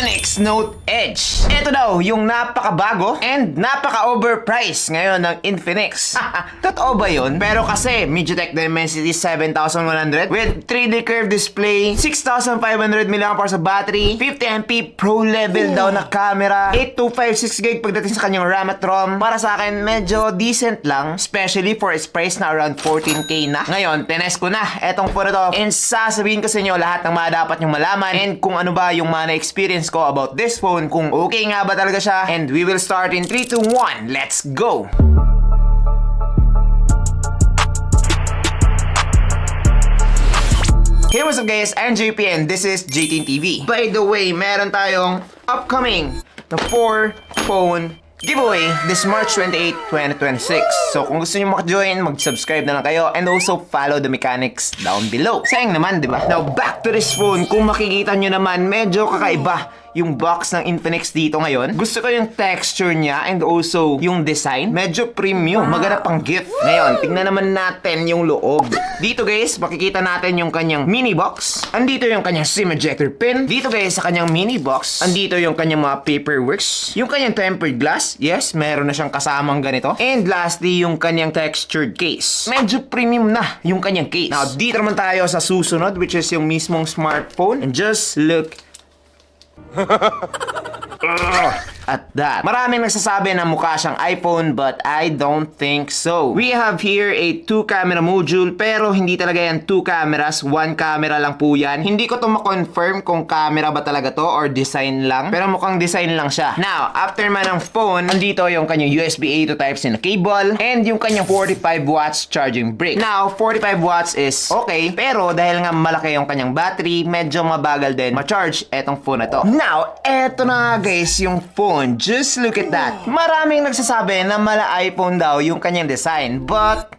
Infinix Note Edge. Ito daw yung napakabago and napaka-overpriced ngayon ng Infinix. Totoo ba yun? Pero kasi MediaTek Dimensity 7100 with 3D curved display, 6500 mAh sa battery, 50MP pro level daw na camera, 8256GB pagdating sa kanyang RAM at ROM. Para sa akin, medyo decent lang, especially for its price na around 14K na. Ngayon, tinest ko na etong phone na to and sasabihin ko sa inyo lahat ng mga dapat nyong malaman and kung ano ba yung mga na-experience ko about this phone, kung okay nga ba talaga siya. And we will start in 3, 2, 1. Let's go! Hey, what's up guys? I'm JP and this is JT TV. By the way, meron tayong upcoming na 4-phone giveaway this March 28, 2026. So kung gusto niyo maka-join, mag-subscribe na lang kayo and also follow the mechanics down below. Sayang naman, di ba? Now back to this phone. Kung makikita nyo naman, medyo kakaiba yung box ng Infinix dito ngayon. Gusto ko yung texture niya and also yung design. Medyo premium. Maganda pang gift. Ngayon, tingnan naman natin yung loob. Dito guys, makikita natin yung kanyang mini box. Andito yung kanyang SIM ejector pin. Dito guys, sa kanyang mini box, andito yung kanyang mga paperworks. Yung kanyang tempered glass. Yes, meron na siyang kasamang ganito. And lastly, yung kanyang textured case. Medyo premium na yung kanyang case. Now, dito naman tayo sa susunod, which is yung mismong smartphone. And just look at that. Maraming nagsasabi na mukha siyang iPhone but I don't think so. We have here a 2-camera module pero hindi talaga yan 2 cameras. 1 camera lang po yan. Hindi ko to ma-confirm kung camera ba talaga to or design lang. Pero mukhang design lang siya. Now, after man ng phone, andito yung kanyang USB A to Type-C na cable and yung kanyang 45 watts charging brick. Now, 45 watts is okay pero dahil nga malaki yung kanyang battery, medyo mabagal din ma-charge etong phone na to. Now, eto na guys yung phone. Just look at that. Maraming nagsasabi na mala iPhone daw yung kanyang design, but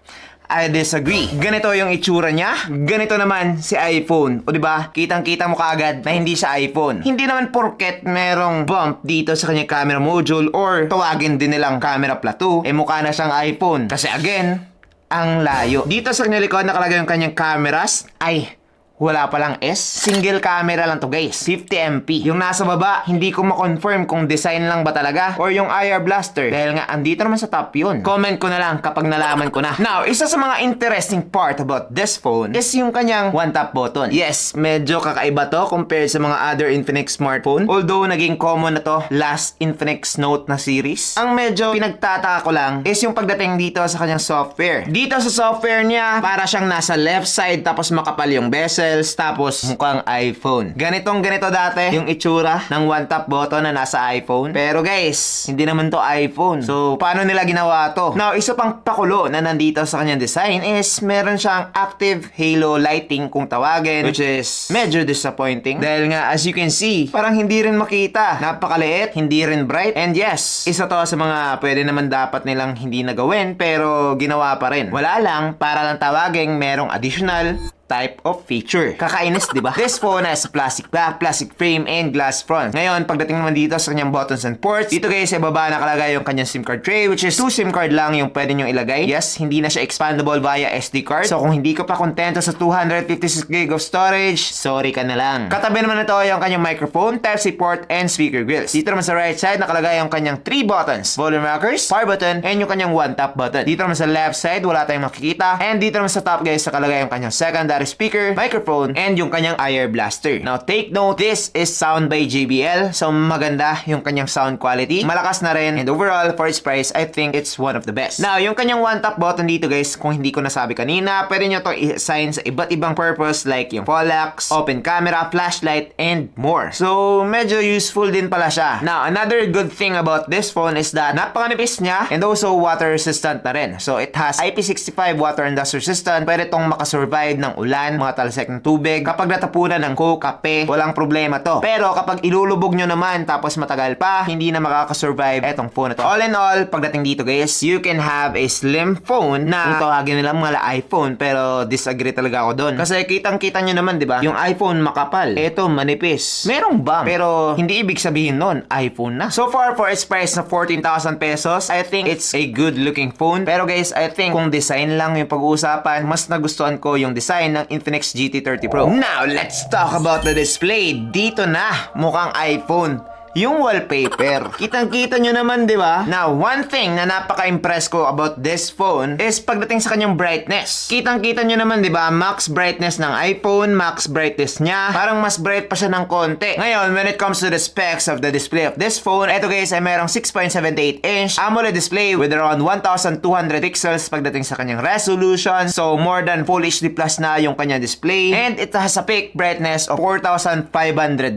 I disagree. Ganito yung itsura niya, ganito naman si iPhone. O diba, kitang-kita mo kaagad na hindi siya iPhone. Hindi naman porket merong bump dito sa kanyang camera module or tawagin din nilang camera plateau, eh mukha na siyang iPhone. Kasi again, ang layo. Dito sa kanyang likod nakalagay yung kanyang cameras, ay wala palang S. Single camera lang to guys. 50MP. Yung nasa baba, hindi ko ma-confirm kung design lang ba talaga or yung IR blaster. Dahil nga, andito naman sa top yun. Comment ko na lang kapag nalaman ko na. Now, isa sa mga interesting part about this phone is yung kanyang one-tap button. Yes, medyo kakaiba to compared sa mga other Infinix smartphone. Although, naging common na to last Infinix Note na series. Ang medyo pinagtataka ko lang is yung pagdating dito sa kanyang software. Dito sa software niya, para siyang nasa left side tapos makapal yung bezel. Tapos mukhang iPhone. Ganito dati yung itsura ng one-tap button na nasa iPhone. Pero guys, hindi naman to iPhone. So, paano nila ginawa to? Now, isa pang pakulo na nandito sa kanyang design is meron siyang active halo lighting kung tawagin, which is medyo disappointing. Dahil nga, as you can see, parang hindi rin makita. Napakaliit, hindi rin bright. And yes, isa to sa mga pwede naman dapat nilang hindi nagawin pero ginawa pa rin. Wala lang, para lang tawagin merong additional type of feature. Kakainis, di ba? This phone has plastic back, plastic frame, and glass front. Ngayon, pagdating naman dito sa kanyang buttons and ports, dito guys, sa baba nakalagay yung kanyang SIM card tray, which is 2 SIM card lang yung pwede nyo ilagay. Yes, hindi na siya expandable via SD card. So, kung hindi ka pa kontento sa 256GB of storage, sorry ka na lang. Katabi naman ito yung kanyang microphone, Type-C port, and speaker grills. Dito naman sa right side, nakalagay yung kanyang 3 buttons, volume rockers, power button, and yung kanyang one-tap button. Dito naman sa left side, wala tayong makikita. And dito naman sa top guys, nakalagay yung kanyang secondary speaker, microphone, and yung kanyang IR blaster. Now, take note, this is sound by JBL. So, maganda yung kanyang sound quality. Malakas na rin. And overall, for its price, I think it's one of the best. Now, yung kanyang one-tap button dito, guys, kung hindi ko nasabi kanina, pwede nyo to i-assign sa iba't ibang purpose like yung Pollax, open camera, flashlight, and more. So, medyo useful din pala siya. Now, another good thing about this phone is that napakanipis niya and also water resistant na rin. So, it has IP65 water and dust resistant. Pwede tong makasurvive ng ulan, mga talsek ng tubig. Kapag natapunan ng coke, kape, walang problema to. Pero kapag ilulubog nyo naman tapos matagal pa, hindi na makakasurvive etong phone na to. All in all, pagdating dito guys, you can have a slim phone na tawagin nila mga iPhone, pero disagree talaga ako doon. Kasi kitang-kita nyo naman, di ba? Yung iPhone makapal. Eto, manipis. Merong bump. Pero hindi ibig sabihin nun, iPhone na. So far, for its price na 14,000 pesos, I think it's a good looking phone. Pero guys, I think kung design lang yung pag-uusapan, mas nagustuhan ko yung design ng ng Infinix GT30 Pro. Now, let's talk about the display. Dito na, mukhang iPhone. Yung wallpaper. Kitang-kita nyo naman, di ba? Now, one thing na napaka-impress ko about this phone is pagdating sa kanyang brightness. Kitang-kita nyo naman, di ba? Max brightness ng iPhone, max brightness niya. Parang mas bright pa siya ng konti. Ngayon, when it comes to the specs of the display of this phone, eto guys ay merong 6.78-inch AMOLED display with around 1,200 pixels pagdating sa kanyang resolution. So, more than Full HD Plus na yung kanyang display. And it has a peak brightness of 4,500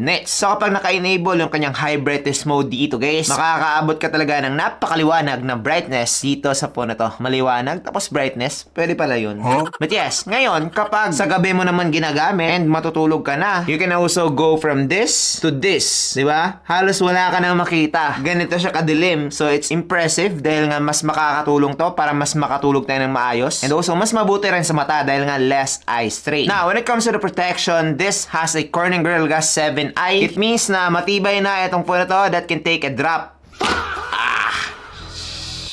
nits. So, kapag naka-enable yung kanyang high brightness mode dito guys, makakaabot ka talaga ng napakaliwanag na brightness dito sa phone na to. Maliwanag tapos brightness, pwede pala yun. But yes, ngayon kapag sa gabi mo naman ginagamit and matutulog ka na, you can also go from this to this, di ba? Halos wala ka nang makita. Ganito siya kadilim. So it's impressive dahil nga mas makakatulong to para mas makatulog tayo ng maayos. And also mas mabuti rin sa mata dahil nga less eye strain. Now, when it comes to the protection, this has a Corning Gorilla Glass 7i. It means na matibay na itong phone na to that can take a drop.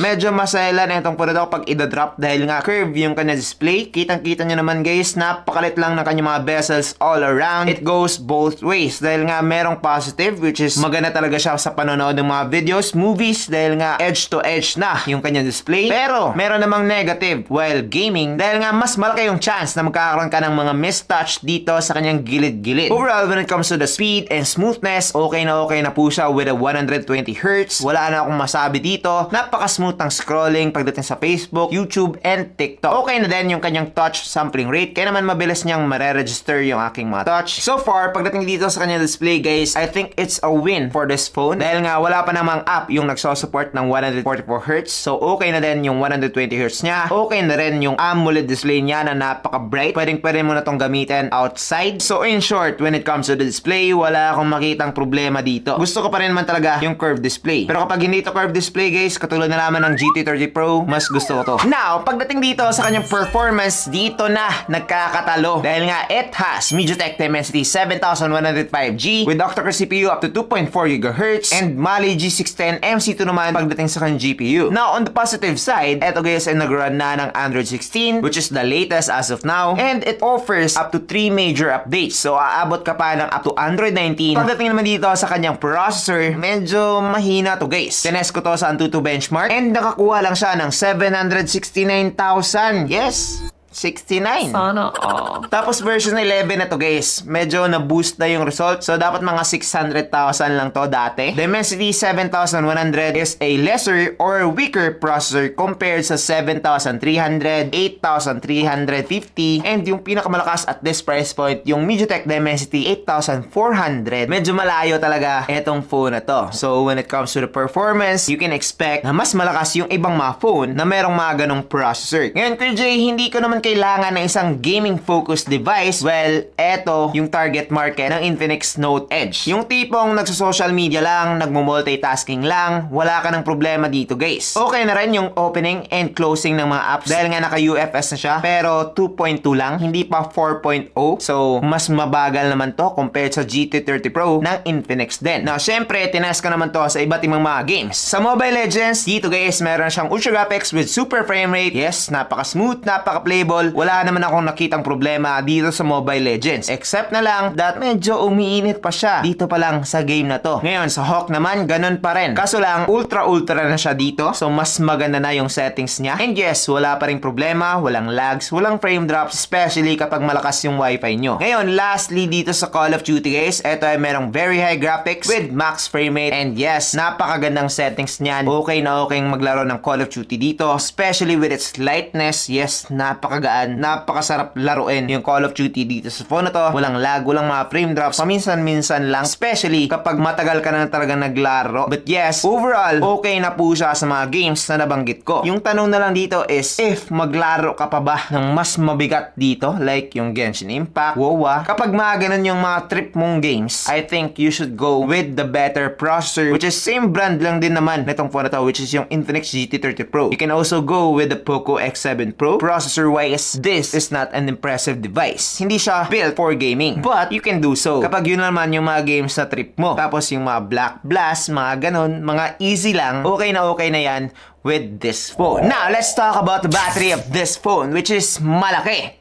Medyo masailan na itong phone na to pag i-drop dahil nga curve yung kanya display. Kitang-kita nyo naman guys, napakalit lang ng kanyang mga bezels all around. It goes both ways dahil nga merong positive which is maganda talaga siya sa panonood ng mga videos, movies dahil nga edge to edge na yung kanya display. Pero meron namang negative while gaming dahil nga mas malaki yung chance na magkakaroon ka ng mga mistouch dito sa kanyang gilid-gilid. Overall, when it comes to the speed and smoothness, okay na po siya with a 120Hz. Wala na akong masabi dito. Napaka-smooth ang scrolling pagdating sa Facebook, YouTube, and TikTok. Okay na din yung kanyang touch sampling rate, kaya naman mabilis niyang mare-register yung aking mga touch. So far, pagdating dito sa kanyang display guys, I think it's a win for this phone dahil nga wala pa namang app yung nagsosupport ng 144Hz. So okay na din yung 120Hz niya. Okay na rin yung AMOLED display niya na napaka-bright. Pwede mo na tong gamitin outside. So in short, when it comes to the display, wala akong makitang problema dito. Gusto ko pa rin naman talaga yung curved display. Pero kapag hindi to curved display guys, katulad na naman ng GT30 Pro, mas gusto ko to. Now, pagdating dito sa kanyang performance, dito na nagkakatalo. Dahil nga, it has MediaTek Dimensity 7105G with octa-core CPU up to 2.4 GHz and Mali G610 MC2 naman pagdating sa kanyang GPU. Now, on the positive side, eto guys ay nag-run na ng Android 16 which is the latest as of now and it offers up to 3 major updates. So, aabot ka pa ng up to Android 19. Pagdating naman dito sa kanyang processor, medyo mahina to guys. Tinest ko to sa Antutu benchmark and nakakuha lang siya ng 769,000. Yes, 69. Sana all. Tapos version 11 na to guys. Medyo na-boost na yung result. So dapat mga 600,000 lang to dati. Dimensity 7100 is a lesser or weaker processor compared sa 7300, 8350, and yung pinakamalakas at this price point, yung MediaTek Dimensity 8400. Medyo malayo talaga etong phone na to. So when it comes to the performance, you can expect na mas malakas yung ibang mga phone na merong mga ganong processor. Ngayon, Kuya Jay, hindi ko naman kailangan ng isang gaming-focused device. Well, eto yung target market ng Infinix Note Edge. Yung tipong nagsa-social media lang, nagmo-multitasking lang, wala ka ng problema dito guys. Okay na rin yung opening and closing ng mga apps dahil nga naka-UFS na siya, pero 2.2 lang, hindi pa 4.0. So, mas mabagal naman to compared sa GT30 Pro ng Infinix din. Now, syempre, tinest ko naman to sa iba't ibang mga games. Sa Mobile Legends, dito guys, meron siyang Ultra Graphics with super frame rate. Yes, napaka-smooth, napaka-playable. Wala naman akong nakitang problema dito sa Mobile Legends. Except na lang that medyo umiinit pa siya dito pa lang sa game na to. Ngayon, sa Hawk naman, ganun pa rin. Kaso lang, ultra na siya dito. So, mas maganda na yung settings niya. And yes, wala pa rin problema, walang lags, walang frame drops, especially kapag malakas yung wifi nyo. Ngayon, lastly, dito sa Call of Duty guys, eto ay merong very high graphics with max frame rate. And yes, napakagandang settings niyan. Okay na okay maglaro ng Call of Duty dito, especially with its lightness. Yes, napakagaan, napakasarap laruin yung Call of Duty dito sa phone na to. Walang lag, walang mga frame drops, paminsan-minsan lang, especially kapag matagal ka na talaga naglaro. But yes, overall, okay na po siya sa mga games na nabanggit ko. Yung tanong na lang dito is, if maglaro ka pa ba ng mas mabigat dito, like yung Genshin Impact, WoW, kapag mga ganun yung mga trip mong games, I think you should go with the better processor, which is same brand lang din naman netong phone na to, which is yung Infinix GT30 Pro. You can also go with the Poco X7 Pro. Processor-wise, this is not an impressive device. Hindi siya built for gaming, but you can do so kapag yun naman yung mga games na trip mo. Tapos yung mga Black Blast, mga ganun, mga easy lang, okay na yan with this phone. Now, let's talk about the battery of this phone, which is malaki.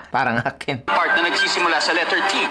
Parang akin. Part na nagsisimula sa letter T.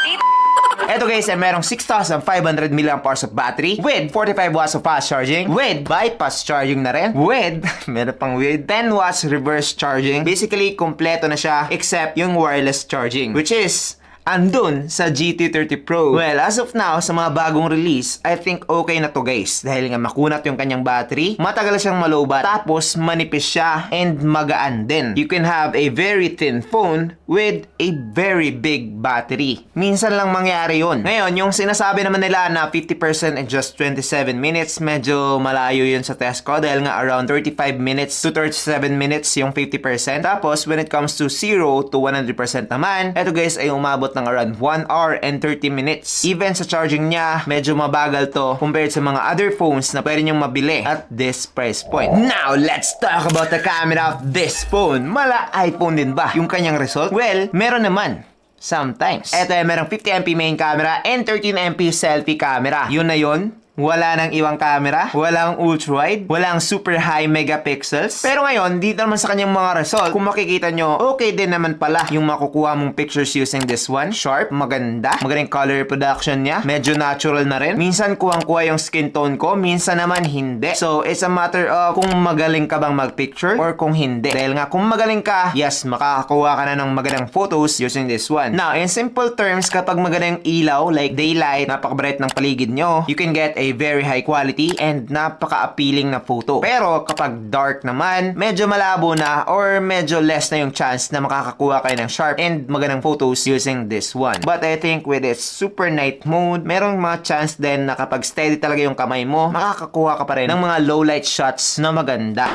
Eto guys, ay merong 6,500 mAh of battery with 45 watts of fast charging, with bypass charging na rin, with, meron pang with 10 watts reverse charging. Basically, kompleto na siya except yung wireless charging, which is andun sa GT30 Pro. Well, as of now, sa mga bagong release, I think okay na to guys. Dahil nga makunat yung kanyang battery, matagal siyang malobat, tapos manipis siya, and magaan din. You can have a very thin phone with a very big battery. Minsan lang mangyari yun. Ngayon, yung sinasabi naman nila na 50% in just 27 minutes, medyo malayo yun sa test ko dahil nga around 35 minutes to 37 minutes yung 50%. Tapos, when it comes to 0 to 100% naman, eto guys ay umabot ng around 1 hour and 30 minutes. Even sa charging niya, medyo mabagal to compared sa mga other phones na pwede niyong mabili at this price point. Now, let's talk about the camera of this phone. Mala iPhone din ba yung kanyang result? Well, meron naman. Sometimes. Eto ay merong 50MP main camera and 13MP selfie camera. Yun na yun. Wala nang ibang camera, walang ultra-wide, walang super high megapixels. Pero ngayon, dito naman sa kanyang mga result, kung makikita nyo, okay din naman pala yung makukuha mong pictures using this one. Sharp, maganda, magandang color reproduction niya, medyo natural na rin. Minsan kuhang-kuha yung skin tone ko, minsan naman hindi. So, it's a matter of kung magaling ka bang mag-picture or kung hindi. Dahil nga, kung magaling ka, yes, makakakuha ka na ng magandang photos using this one. Now, in simple terms, kapag magandang ilaw, like daylight, napaka-bright ng paligid nyo, you can get a very high quality and napaka-appealing na photo. Pero kapag dark naman, medyo malabo na or medyo less na yung chance na makakakuha kayo ng sharp and magandang photos using this one. But I think with its super night mode, merong mga chance din na kapag steady talaga yung kamay mo, makakakuha ka pa rin ng mga low light shots na maganda.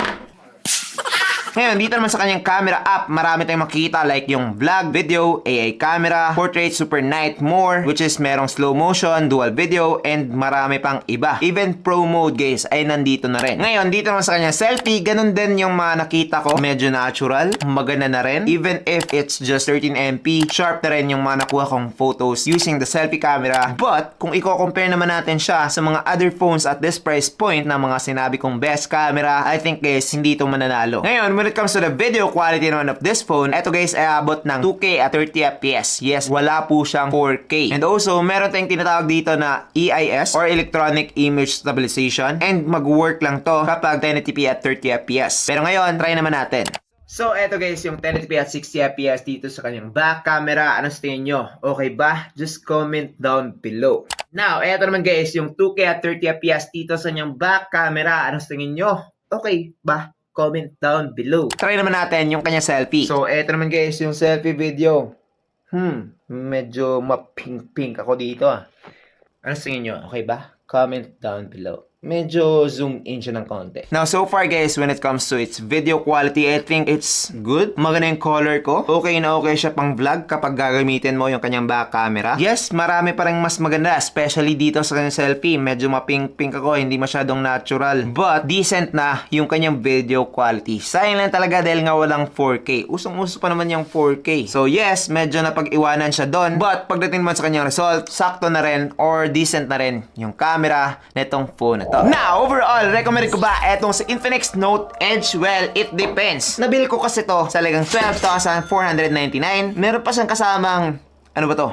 Ngayon, dito naman sa kanyang camera app, marami tayong makikita like yung vlog, video, AI camera, portrait, super night, more, which is merong slow motion, dual video, and marami pang iba. Even pro mode guys ay nandito na rin. Ngayon, dito naman sa kanyang selfie, ganun din yung mga nakita ko. Medyo natural, maganda na rin. Even if it's just 13MP, sharp na rin yung mga nakuha kong photos using the selfie camera. But, kung i-compare naman natin siya sa mga other phones at this price point na mga sinabi kong best camera, I think guys, hindi ito mananalo. Ngayon, when it comes to the video quality naman of this phone, eto guys ay abot ng 2K at 30 FPS. Yes, wala po siyang 4K. And also, meron tayong tinatawag dito na EIS or Electronic Image Stabilization, and mag-work lang to kapag 1080p at 30 FPS. Pero ngayon, try naman natin. So, eto guys, yung 1080p at 60 FPS dito sa kanyang back camera. Ano sa tingin nyo? Okay ba? Just comment down below. Now, eto naman guys, yung 2K at 30 FPS dito sa kanyang back camera. Ano sa tingin nyo? Okay ba? Comment down below. Try naman natin yung kanyang selfie. So, eto naman guys, yung selfie video. Medyo mapink-pink ako dito ah. Ano sa tingin nyo? Okay ba? Comment down below. Medyo zoom in siya ng konti. Now, so far guys, when it comes to its video quality, I think it's good. Maganda yung color ko. Okay na okay siya pang vlog kapag gagamitin mo yung kanyang back camera. Yes, marami pa rin mas maganda, especially dito sa kanyang selfie. Medyo mapink-pink ako, hindi masyadong natural. But, decent na yung kanyang video quality. Sayang lang talaga dahil nga walang 4K. Usong-uso pa naman yung 4K. So yes, medyo napag-iwanan siya doon. But, pagdating naman sa kanyang result, sakto na rin or decent na rin yung camera netong phone na to. Now, overall, recommend ko ba etong sa Infinix Note Edge? Well, it depends. Nabili ko kasi to sa lagang 12,499. Meron pa siyang kasamang, ano ba to?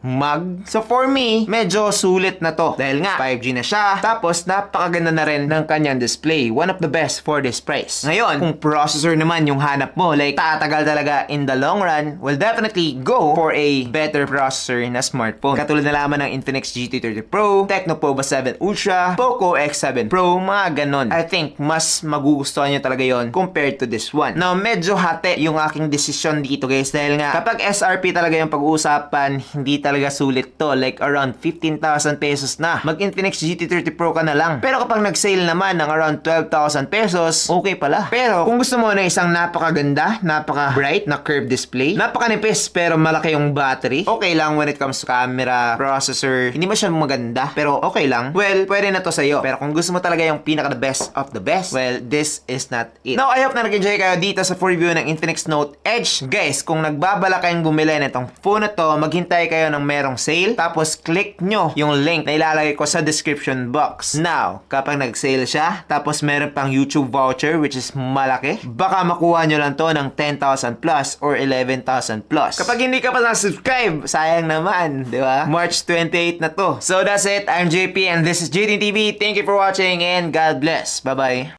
Mag. So for me, medyo sulit na to. Dahil nga, 5G na siya. Tapos, napakaganda na rin ng kanyang display. One of the best for this price. Ngayon, kung processor naman yung hanap mo, like tatagal talaga in the long run, well, definitely go for a better processor na smartphone. Katulad na lamang ng Infinix GT30 Pro, Tecno Pova 7 Ultra, Poco X7 Pro, mga ganon. I think, mas magugustuhan nyo talaga yon compared to this one. Now, medyo hati yung aking decision dito guys. Dahil nga, kapag SRP talaga yung pag-uusapan, hindi talaga sulit to, like around 15,000 pesos na. Mag Infinix GT30 Pro ka na lang. Pero kapag nag-sale naman ng around 12,000 pesos, okay pala. Pero kung gusto mo na isang napakaganda, napaka-bright na curved display, napakanipis pero malaki yung battery, okay lang when it comes to camera, processor, hindi masyadong maganda, pero okay lang, well, pwede na to sa'yo. Pero kung gusto mo talaga yung pinaka the best of the best, well, this is not it. Now, I hope na nag-enjoy kayo dito sa full review ng Infinix Note Edge. Guys, kung nagbabala kayong bumili nitong phone na to, maghintay kayo ng biglang merong sale, tapos click nyo yung link na ilalagay ko sa description box. Now, kapag nag-sale siya, tapos meron pang YouTube voucher which is malaki, baka makuha nyo lang to ng 10,000 plus or 11,000 plus. Kapag hindi ka pa na-subscribe, sayang naman, di ba? March 28 na to. So that's it. I'm JP and this is JT TV. Thank you for watching and God bless. Bye-bye.